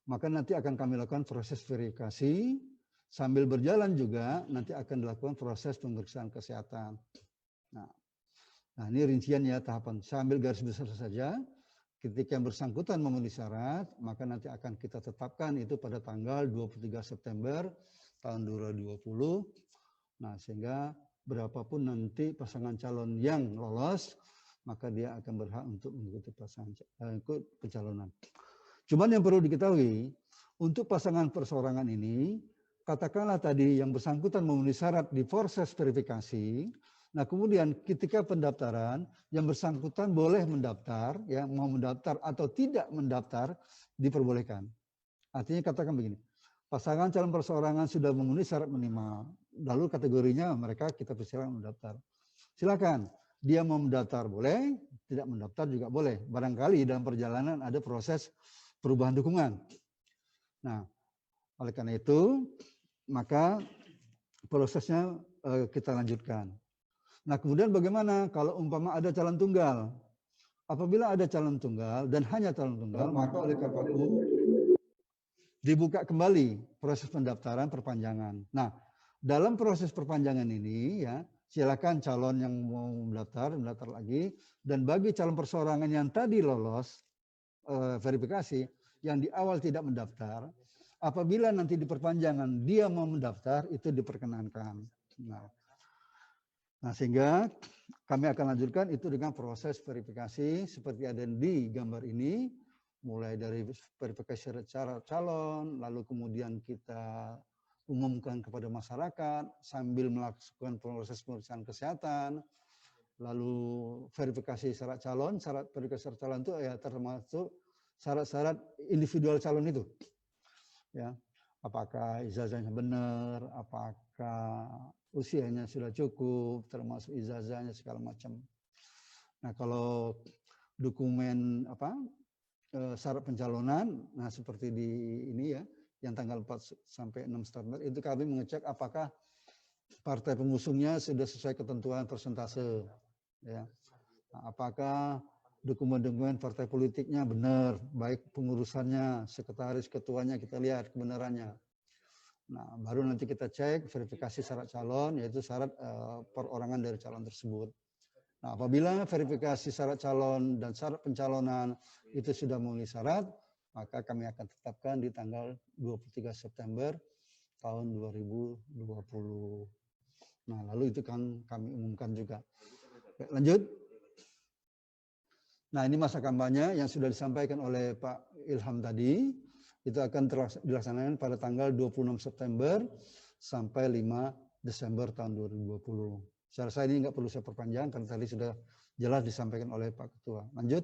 maka nanti akan kami lakukan proses verifikasi, sambil berjalan juga nanti akan dilakukan proses pemeriksaan kesehatan. Nah ini rinciannya tahapan, sambil garis besar saja. Ketika yang bersangkutan memenuhi syarat, maka nanti akan kita tetapkan itu pada tanggal 23 September tahun 2020. Nah, sehingga berapapun nanti pasangan calon yang lolos, maka dia akan berhak untuk mengikuti ikut pencalonan. Cuman yang perlu diketahui, untuk pasangan perseorangan ini, katakanlah tadi yang bersangkutan memenuhi syarat di proses verifikasi. Nah, kemudian ketika pendaftaran, yang bersangkutan boleh mendaftar, ya mau mendaftar atau tidak mendaftar diperbolehkan. Artinya katakan begini, pasangan calon perseorangan sudah memenuhi syarat minimal, lalu kategorinya mereka kita persilakan mendaftar. Silakan, dia mau mendaftar boleh, tidak mendaftar juga boleh. Barangkali dalam perjalanan ada proses perubahan dukungan. Nah, oleh karena itu, maka prosesnya kita lanjutkan. Nah, kemudian bagaimana kalau umpama ada calon tunggal? Apabila ada calon tunggal dan hanya calon tunggal, maka oleh KPU dibuka kembali proses pendaftaran perpanjangan. Nah, dalam proses perpanjangan ini ya, silakan calon yang mau mendaftar lagi, dan bagi calon perseorangan yang tadi lolos verifikasi yang di awal tidak mendaftar, apabila nanti di perpanjangan dia mau mendaftar itu diperkenankan. Nah, sehingga kami akan lanjutkan itu dengan proses verifikasi seperti ada di gambar ini, mulai dari verifikasi syarat calon, lalu kemudian kita umumkan kepada masyarakat sambil melakukan proses pemeriksaan kesehatan, lalu verifikasi syarat calon, syarat verifikasi syarat calon itu ya termasuk syarat-syarat individual calon itu, ya apakah ijazahnya benar, apakah usianya sudah cukup, termasuk ijazahnya segala macam. Nah, kalau dokumen syarat pencalonan, nah seperti di ini ya, yang tanggal 4 sampai 6 September itu kami mengecek apakah partai pengusungnya sudah sesuai ketentuan persentase, ya. Nah, apakah dokumen-dokumen partai politiknya benar, baik pengurusannya, sekretaris, ketuanya kita lihat kebenarannya. Nah, baru nanti kita cek verifikasi syarat calon, yaitu syarat perorangan dari calon tersebut. Nah, apabila verifikasi syarat calon dan syarat pencalonan itu sudah memenuhi syarat, maka kami akan tetapkan di tanggal 23 September tahun 2020. Nah, lalu itu kan kami umumkan juga. Oke, lanjut. Nah, ini masa kampanye yang sudah disampaikan oleh Pak Ilham tadi, itu akan dilaksanakan pada tanggal 26 September sampai 5 Desember tahun 2020. Saya rasa ini nggak perlu saya perpanjang karena tadi sudah jelas disampaikan oleh Pak Ketua. Lanjut.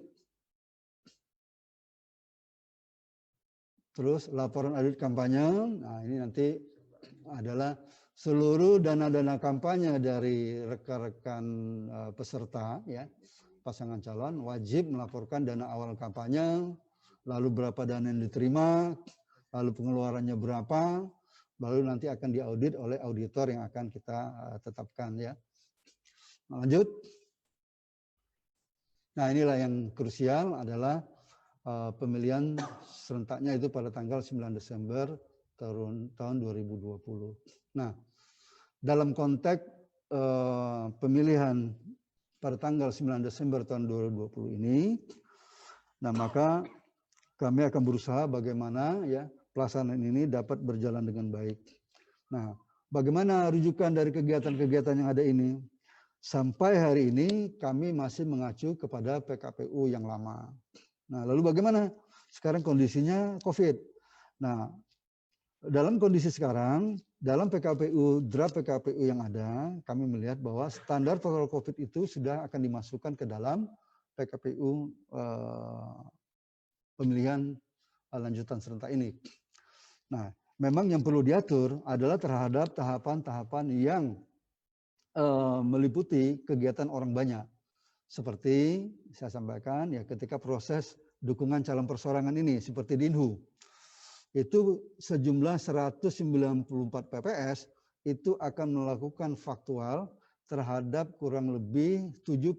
Terus laporan audit kampanye, nah ini nanti adalah seluruh dana-dana kampanye dari rekan-rekan peserta, ya, pasangan calon wajib melaporkan dana awal kampanye, lalu berapa dana yang diterima, lalu pengeluarannya berapa, lalu nanti akan diaudit oleh auditor yang akan kita tetapkan, ya. Nah, lanjut. Nah, inilah yang krusial adalah pemilihan serentaknya itu pada tanggal 9 Desember tahun 2020. Nah, dalam konteks pemilihan pada tanggal 9 Desember tahun 2020 ini, nah maka kami akan berusaha bagaimana ya pelaksanaan ini dapat berjalan dengan baik. Nah, bagaimana rujukan dari kegiatan-kegiatan yang ada ini? Sampai hari ini kami masih mengacu kepada PKPU yang lama. Nah, lalu bagaimana? Sekarang kondisinya COVID. Nah, dalam kondisi sekarang, dalam PKPU, draft PKPU yang ada, kami melihat bahwa standar protokol COVID itu sudah akan dimasukkan ke dalam PKPU pemilihan lanjutan serentak ini. Nah, memang yang perlu diatur adalah terhadap tahapan-tahapan yang meliputi kegiatan orang banyak. Seperti saya sampaikan ya ketika proses dukungan calon persorangan ini seperti di Inhu. Itu sejumlah 194 PPS itu akan melakukan faktual terhadap kurang lebih 70.000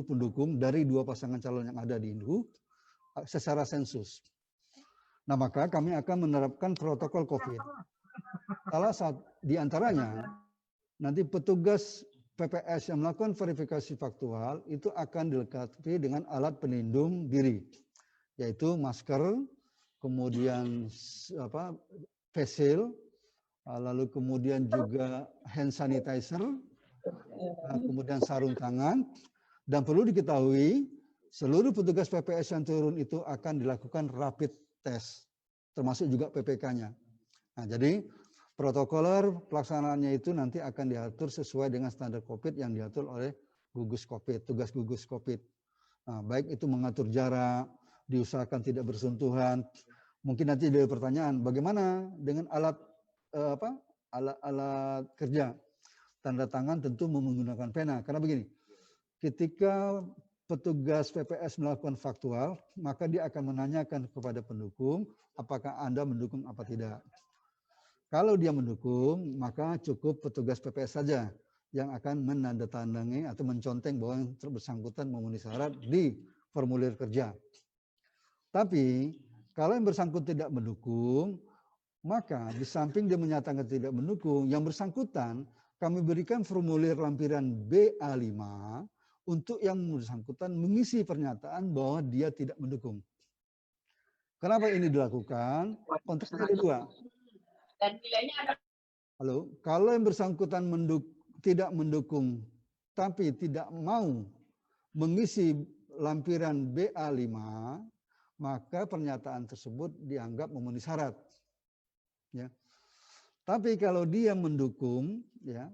pendukung dari 2 pasangan calon yang ada di Inhu secara sensus. Nah, maka kami akan menerapkan protokol COVID. Salah satu di antaranya nanti petugas PPS yang melakukan verifikasi faktual itu akan dilengkapi dengan alat pelindung diri, yaitu masker, kemudian face shield, lalu kemudian juga hand sanitizer, kemudian sarung tangan, dan perlu diketahui seluruh petugas PPS yang turun itu akan dilakukan rapid test, termasuk juga PPK-nya. Nah, jadi protokoler pelaksanaannya itu nanti akan diatur sesuai dengan standar COVID yang diatur oleh gugus COVID, tugas gugus COVID. Nah, baik itu mengatur jarak, diusahakan tidak bersentuhan. Mungkin nanti ada pertanyaan, bagaimana dengan alat alat kerja? Tanda tangan tentu menggunakan pena. Karena begini, ketika petugas PPS melakukan faktual, maka dia akan menanyakan kepada pendukung, apakah Anda mendukung apa tidak. Kalau dia mendukung, maka cukup petugas PPS saja yang akan menandatangani atau menconteng bahwa yang bersangkutan memenuhi syarat di formulir kerja. Tapi kalau yang bersangkutan tidak mendukung, maka di samping dia menyatakan tidak mendukung, yang bersangkutan kami berikan formulir lampiran BA5 untuk yang bersangkutan mengisi pernyataan bahwa dia tidak mendukung. Kenapa ini dilakukan? Konteksnya ada 2. Dan nilainya ada. Halo, kalau yang bersangkutan tidak mendukung tapi tidak mau mengisi lampiran BA5, maka pernyataan tersebut dianggap memenuhi syarat. Ya. Tapi kalau dia mendukung, ya,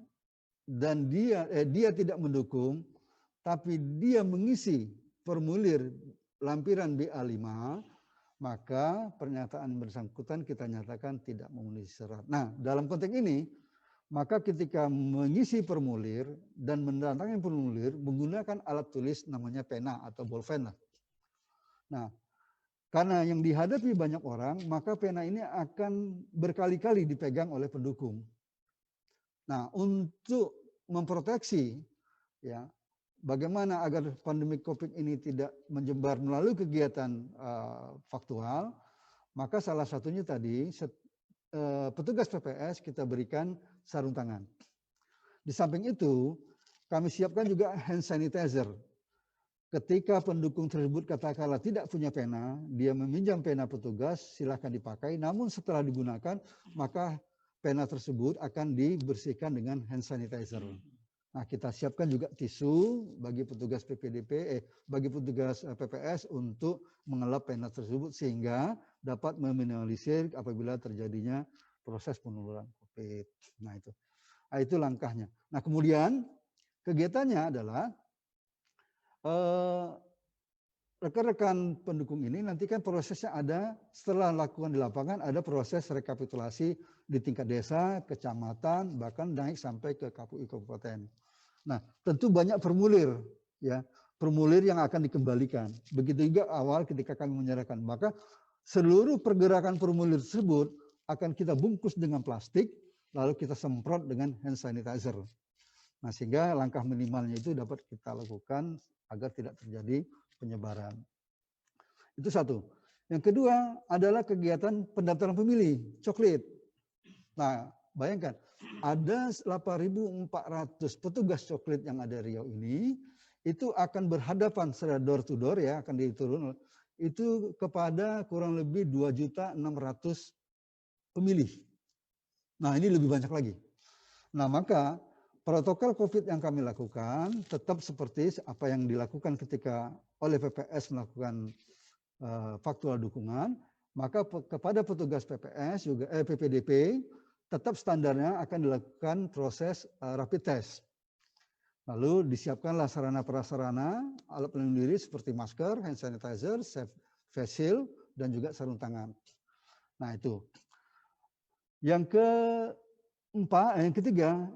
dan dia tidak mendukung, tapi dia mengisi formulir lampiran BA5, maka pernyataan yang bersangkutan kita nyatakan tidak memenuhi syarat. Nah, dalam konteks ini, maka ketika mengisi formulir dan mendatangkan formulir menggunakan alat tulis namanya pena atau bolpen. Nah, karena yang dihadapi banyak orang, maka pena ini akan berkali-kali dipegang oleh pendukung. Nah, untuk memproteksi, ya, bagaimana agar pandemi COVID ini tidak menyebar melalui kegiatan faktual, maka salah satunya tadi petugas PPS kita berikan sarung tangan. Di samping itu, kami siapkan juga hand sanitizer. ketika pendukung tersebut katakanlah tidak punya pena, dia meminjam pena petugas, silahkan dipakai. Namun setelah digunakan, maka pena tersebut akan dibersihkan dengan hand sanitizer. Nah, kita siapkan juga tisu bagi petugas PPDP, bagi petugas PPS untuk mengelap pena tersebut sehingga dapat meminimalisir apabila terjadinya proses penularan COVID. Nah, itu langkahnya. Nah, kemudian kegiatannya adalah rekan-rekan pendukung ini nanti kan prosesnya ada setelah lakukan di lapangan ada proses rekapitulasi di tingkat desa, kecamatan, bahkan naik sampai ke KPU kabupaten. Nah, tentu banyak formulir ya, formulir yang akan dikembalikan. Begitu juga awal ketika kami menyerahkan, maka seluruh pergerakan formulir tersebut akan kita bungkus dengan plastik lalu kita semprot dengan hand sanitizer. Nah, sehingga langkah minimalnya itu dapat kita lakukan agar tidak terjadi penyebaran. Itu satu. Yang kedua adalah kegiatan pendaftaran pemilih, coklit. Nah, bayangkan, ada 8.400 petugas coklit yang ada di Riau ini, itu akan berhadapan secara door to door ya, akan diturun, itu kepada kurang lebih 2.600.000 pemilih. Nah, ini lebih banyak lagi. Nah, maka protokol COVID yang kami lakukan tetap seperti apa yang dilakukan ketika oleh PPS melakukan faktual dukungan, maka kepada petugas PPS juga PPDP tetap standarnya akan dilakukan proses rapid test. Lalu disiapkanlah sarana prasarana alat pelindung diri seperti masker, hand sanitizer, face shield, dan juga sarung tangan. Nah, itu. Yang ketiga,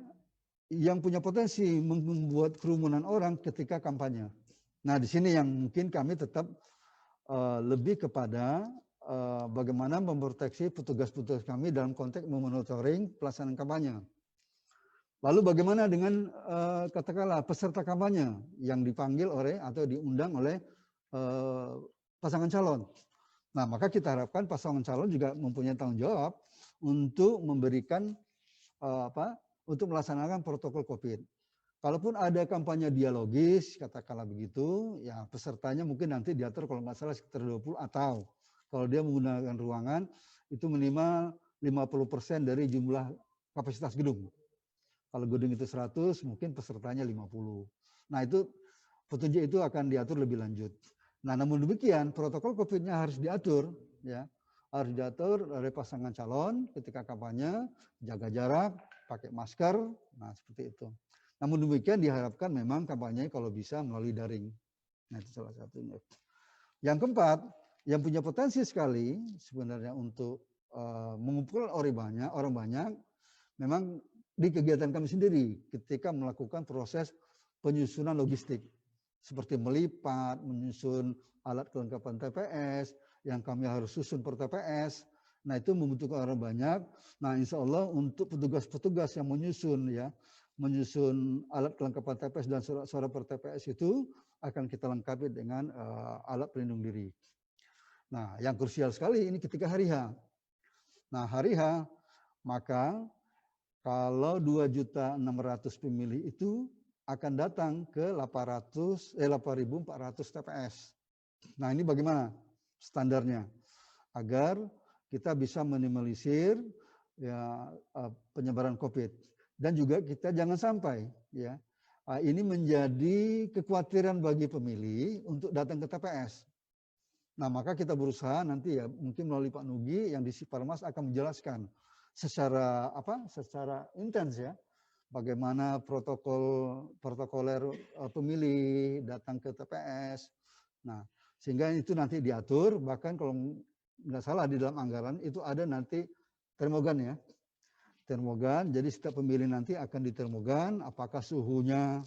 yang punya potensi membuat kerumunan orang ketika kampanye. Nah, di sini yang mungkin kami tetap lebih kepada bagaimana memproteksi petugas-petugas kami dalam konteks memonitoring pelaksanaan kampanye. Lalu bagaimana dengan katakanlah peserta kampanye yang dipanggil oleh atau diundang oleh pasangan calon. Nah, maka kita harapkan pasangan calon juga mempunyai tanggung jawab untuk memberikan untuk melaksanakan protokol COVID. Kalaupun ada kampanye dialogis, katakanlah begitu, ya pesertanya mungkin nanti diatur kalau nggak salah sekitar 20 atau kalau dia menggunakan ruangan itu minimal 50% dari jumlah kapasitas gedung. Kalau gedung itu 100, mungkin pesertanya 50. Nah, itu petunjuk itu akan diatur lebih lanjut. Nah, namun demikian protokol COVID-nya harus diatur, ya, harus diatur oleh pasangan calon ketika kampanye, jaga jarak, pakai masker, nah seperti itu. Namun demikian diharapkan memang kampanye kalau bisa melalui daring. Nah, itu salah satunya. Yang keempat, yang punya potensi sekali sebenarnya untuk mengumpulkan orang banyak, memang di kegiatan kami sendiri ketika melakukan proses penyusunan logistik seperti melipat, menyusun alat kelengkapan TPS yang kami harus susun per TPS. Nah, itu membutuhkan orang banyak. Nah, insya Allah untuk petugas-petugas yang menyusun alat kelengkapan TPS dan surat-surat per TPS itu akan kita lengkapi dengan alat pelindung diri. Nah, yang krusial sekali ini ketika hari H. Nah, hari H, maka kalau 2.600.000 pemilih itu akan datang ke 8.400 TPS. Nah, ini bagaimana standarnya? Agar kita bisa minimalisir ya, penyebaran COVID. Dan juga kita jangan sampai ya ini menjadi kekhawatiran bagi pemilih untuk datang ke TPS. Nah, maka kita berusaha nanti ya mungkin melalui Pak Nugi yang di Siparmas akan menjelaskan secara intens ya bagaimana protokoler pemilih datang ke TPS. Nah, sehingga itu nanti diatur, bahkan kalau nggak salah di dalam anggaran itu ada nanti termogan ya. Termogan, jadi setiap pemilih nanti akan ditermogan apakah suhunya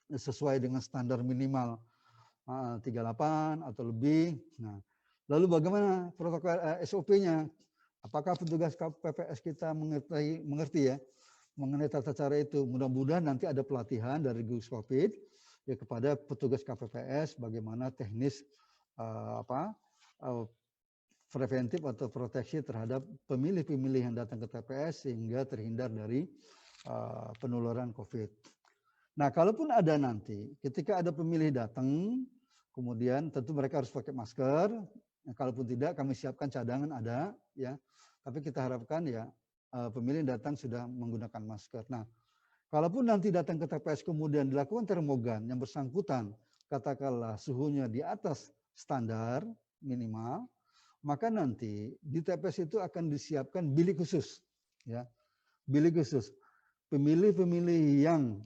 sesuai dengan standar minimal 38 atau lebih. Nah, lalu bagaimana protokol SOP-nya? Apakah petugas PPS kita mengerti ya mengenai tata cara itu? Mudah-mudahan nanti ada pelatihan dari gugus COVID ya kepada petugas KPPS bagaimana teknis preventif atau proteksi terhadap pemilih-pemilih yang datang ke TPS sehingga terhindar dari penularan COVID. Nah, kalaupun ada nanti, ketika ada pemilih datang, kemudian tentu mereka harus pakai masker. Nah, kalaupun tidak, kami siapkan cadangan ada, ya. Tapi kita harapkan ya pemilih datang sudah menggunakan masker. Nah, kalaupun nanti datang ke TPS kemudian dilakukan termogan yang bersangkutan, katakanlah suhunya di atas standar minimal, maka nanti di TPS itu akan disiapkan bilik khusus, ya, bilik khusus. Pemilih-pemilih yang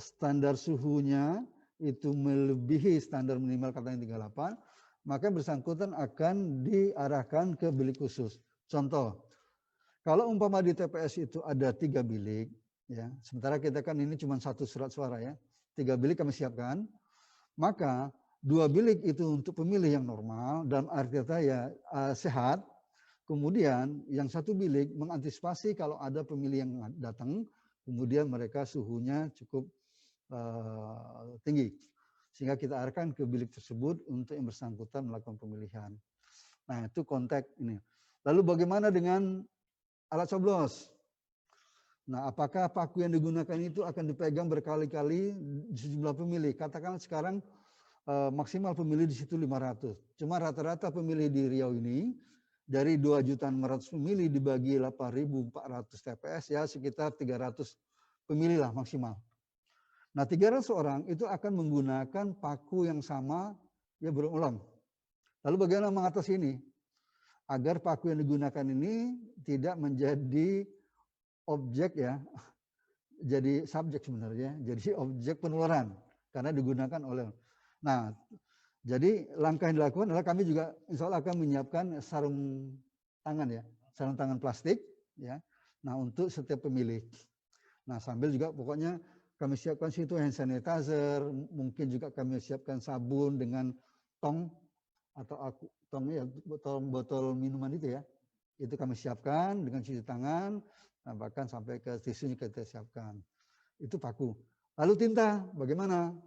standar suhunya itu melebihi standar minimal katanya 38, maka bersangkutan akan diarahkan ke bilik khusus. Contoh, kalau umpama di TPS itu ada 3 bilik, ya, sementara kita kan ini cuma 1 surat suara ya, 3 bilik kami siapkan, maka 2 bilik itu untuk pemilih yang normal dan arti kata ya sehat. Kemudian yang 1 bilik mengantisipasi kalau ada pemilih yang datang, kemudian mereka suhunya cukup tinggi. Sehingga kita arahkan ke bilik tersebut untuk yang bersangkutan melakukan pemilihan. Nah, itu konteks ini. Lalu bagaimana dengan alat coblos? Nah, apakah paku yang digunakan itu akan dipegang berkali-kali di sejumlah pemilih? Katakanlah sekarang maksimal pemilih di situ 500. Cuma rata-rata pemilih di Riau ini dari 2.600.000 pemilih dibagi 8.400 TPS ya sekitar 300 pemilih lah maksimal. Nah, 300 orang itu akan menggunakan paku yang sama ya berulang. Lalu bagaimana mengatasi ini? Agar paku yang digunakan ini tidak menjadi objek ya, jadi subjek sebenarnya, jadi objek penularan karena digunakan oleh. Nah, jadi langkah yang dilakukan adalah kami juga insya Allah akan menyiapkan sarung tangan ya, sarung tangan plastik ya. Nah, untuk setiap pemilih. Nah, sambil juga pokoknya kami siapkan situ hand sanitizer, mungkin juga kami siapkan sabun dengan tong atau tongnya botol minuman itu ya. Itu kami siapkan dengan cuci tangan, nah bahkan sampai ke tisunya kita siapkan. Itu paku. Lalu tinta, bagaimana?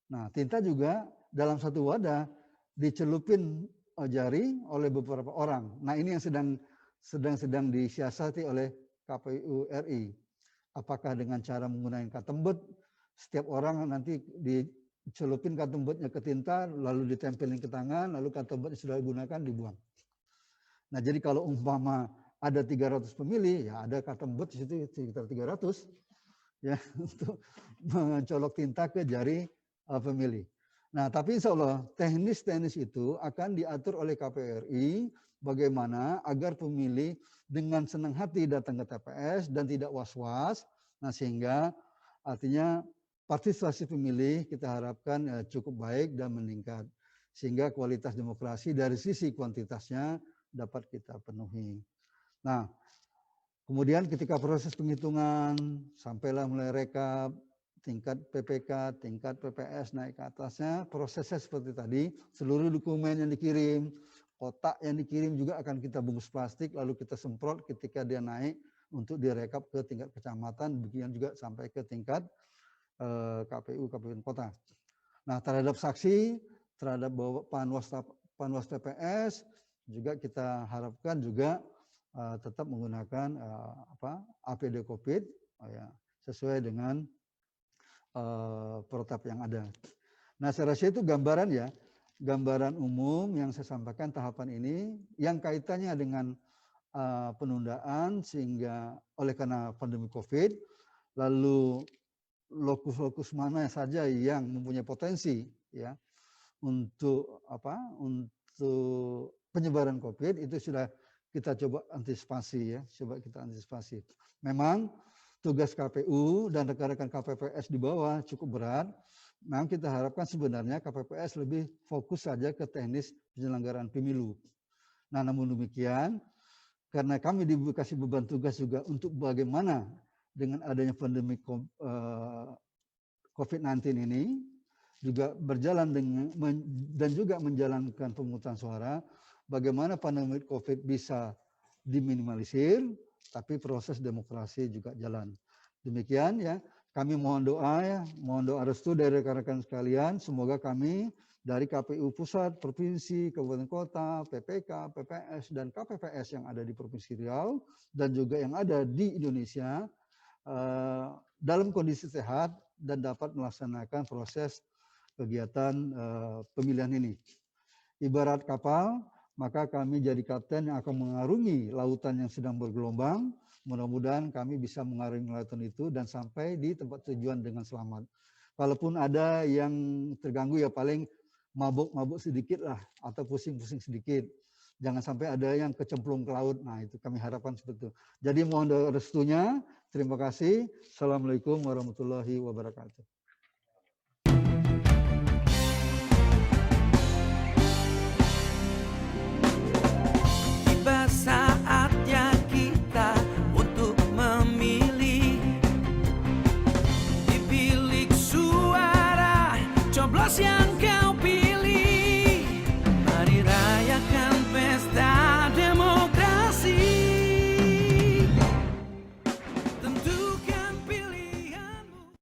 Nah, tinta juga dalam satu wadah dicelupin jari oleh beberapa orang. Nah, ini yang sedang disiasati oleh KPU RI. Apakah dengan cara menggunakan katembet, setiap orang nanti dicelupin katembetnya ke tinta, lalu ditempelin ke tangan, lalu katembetnya sudah digunakan, dibuang. Nah, jadi kalau umpama ada 300 pemilih, ya ada katembet di situ sekitar 300, ya, untuk mencolok tinta ke jari pemilih. Nah, tapi insya Allah teknis-teknis itu akan diatur oleh KPU RI bagaimana agar pemilih dengan senang hati datang ke TPS dan tidak was-was. Nah, sehingga artinya partisipasi pemilih kita harapkan cukup baik dan meningkat. Sehingga kualitas demokrasi dari sisi kuantitasnya dapat kita penuhi. Nah, kemudian ketika proses penghitungan sampailah mulai rekap, tingkat PPK, tingkat PPS naik ke atasnya, prosesnya seperti tadi, seluruh dokumen yang dikirim, kotak yang dikirim juga akan kita bungkus plastik, lalu kita semprot ketika dia naik untuk direkap ke tingkat kecamatan, demikian juga sampai ke tingkat KPU Kabupaten Kota. Nah, terhadap saksi, terhadap panwas TPS, juga kita harapkan juga tetap menggunakan APD COVID ya, sesuai dengan protap yang ada. Nah, saya rasa itu gambaran ya, gambaran umum yang saya sampaikan tahapan ini yang kaitannya dengan penundaan sehingga oleh karena pandemi COVID, lalu lokus-lokus mana saja yang mempunyai potensi ya untuk untuk penyebaran COVID itu sudah kita coba antisipasi ya, coba kita antisipasi. Memang tugas KPU dan rekan-rekan KPPS di bawah cukup berat. Memang kita harapkan sebenarnya KPPS lebih fokus saja ke teknis penyelenggaraan pemilu. Nah, namun demikian, karena kami dikasih beban tugas juga untuk bagaimana dengan adanya pandemi COVID-19 ini, juga berjalan dengan dan juga menjalankan pemungutan suara, bagaimana pandemi COVID bisa diminimalisir, tapi proses demokrasi juga jalan. Demikian ya, kami mohon doa ya, mohon doa restu dari rekan-rekan sekalian, semoga kami dari KPU Pusat, Provinsi, Kabupaten Kota, PPK, PPS, dan KPPS yang ada di Provinsi Riau, dan juga yang ada di Indonesia, dalam kondisi sehat dan dapat melaksanakan proses kegiatan pemilihan ini. Ibarat kapal, maka kami jadi kapten yang akan mengarungi lautan yang sedang bergelombang. Mudah-mudahan kami bisa mengarungi lautan itu dan sampai di tempat tujuan dengan selamat. Kalaupun ada yang terganggu ya paling mabuk-mabuk sedikit lah atau pusing-pusing sedikit. Jangan sampai ada yang kecemplung ke laut. Nah, itu kami harapkan seperti itu. Jadi mohon restunya. Terima kasih. Assalamualaikum warahmatullahi wabarakatuh. Tiba saatnya kita untuk memilih di bilik suara, coblos yang